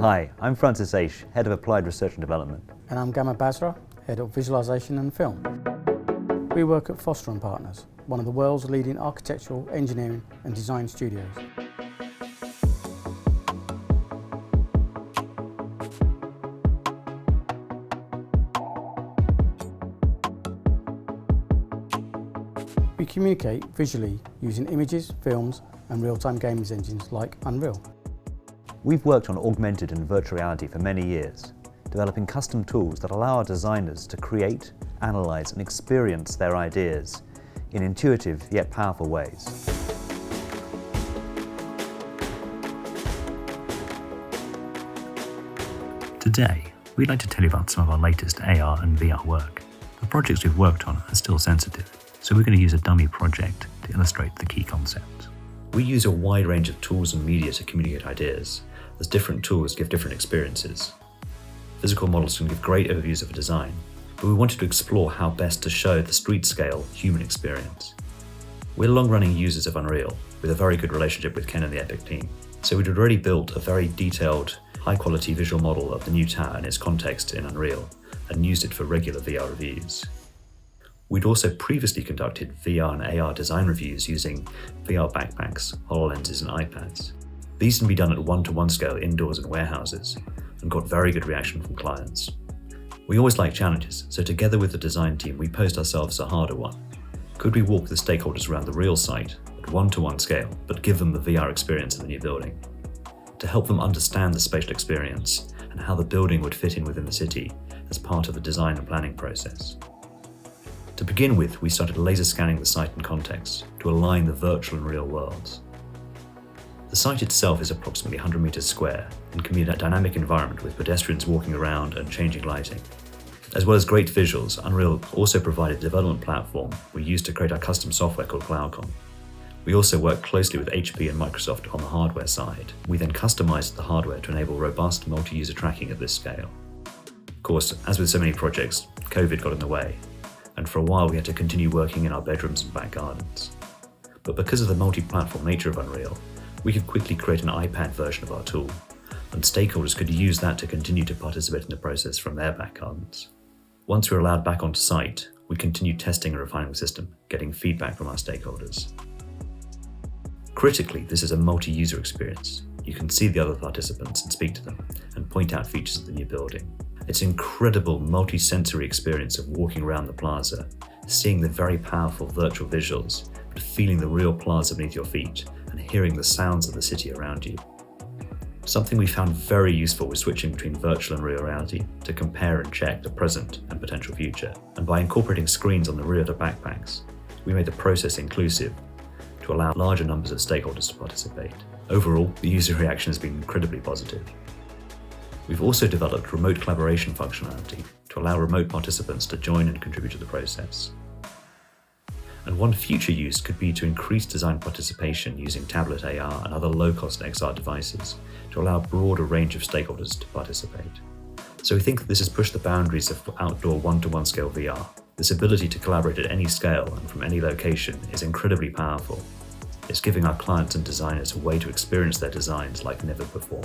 Hi, I'm Francis Aish, Head of Applied Research and Development. And I'm Gamma Basra, Head of Visualisation and Film. We work at Foster & Partners, one of the world's leading architectural, engineering and design studios. We communicate visually using images, films and real-time games engines like Unreal. We've worked on augmented and virtual reality for many years, developing custom tools that allow our designers to create, analyse and experience their ideas in intuitive yet powerful ways. Today, we'd like to tell you about some of our latest AR and VR work. The projects we've worked on are still sensitive, so we're going to use a dummy project to illustrate the key concepts. We use a wide range of tools and media to communicate ideas, as different tools give different experiences. Physical models can give great overviews of a design, but we wanted to explore how best to show the street-scale human experience. We're long-running users of Unreal, with a very good relationship with Ken and the Epic team, so we'd already built a very detailed, high-quality visual model of the new tower and its context in Unreal, and used it for regular VR reviews. We'd also previously conducted VR and AR design reviews using VR backpacks, HoloLenses and iPads. These can be done at one-to-one scale indoors in warehouses, and got very good reaction from clients. We always like challenges, so together with the design team we posed ourselves a harder one. Could we walk the stakeholders around the real site at one-to-one scale, but give them the VR experience of the new building? To help them understand the spatial experience and how the building would fit in within the city as part of the design and planning process. To begin with, we started laser scanning the site and context to align the virtual and real worlds. The site itself is approximately 100 meters square and can be a dynamic environment with pedestrians walking around and changing lighting. As well as great visuals, Unreal also provided a development platform we used to create our custom software called CloudCom. We also worked closely with HP and Microsoft on the hardware side. We then customized the hardware to enable robust multi-user tracking at this scale. Of course, as with so many projects, COVID got in the way, and for a while we had to continue working in our bedrooms and back gardens. But because of the multi-platform nature of Unreal, we could quickly create an iPad version of our tool, and stakeholders could use that to continue to participate in the process from their back gardens. Once we were allowed back onto site, we continued testing and refining the system, getting feedback from our stakeholders. Critically, this is a multi-user experience. You can see the other participants and speak to them, and point out features of the new building. It's an incredible multi-sensory experience of walking around the plaza, seeing the very powerful virtual visuals, but feeling the real plaza beneath your feet, and hearing the sounds of the city around you. Something we found very useful was switching between virtual and real reality to compare and check the present and potential future. And by incorporating screens on the rear of the backpacks, we made the process inclusive to allow larger numbers of stakeholders to participate. Overall, the user reaction has been incredibly positive. We've also developed remote collaboration functionality to allow remote participants to join and contribute to the process. And one future use could be to increase design participation using tablet AR and other low-cost XR devices to allow a broader range of stakeholders to participate. So we think that this has pushed the boundaries of outdoor one-to-one scale VR. This ability to collaborate at any scale and from any location is incredibly powerful. It's giving our clients and designers a way to experience their designs like never before.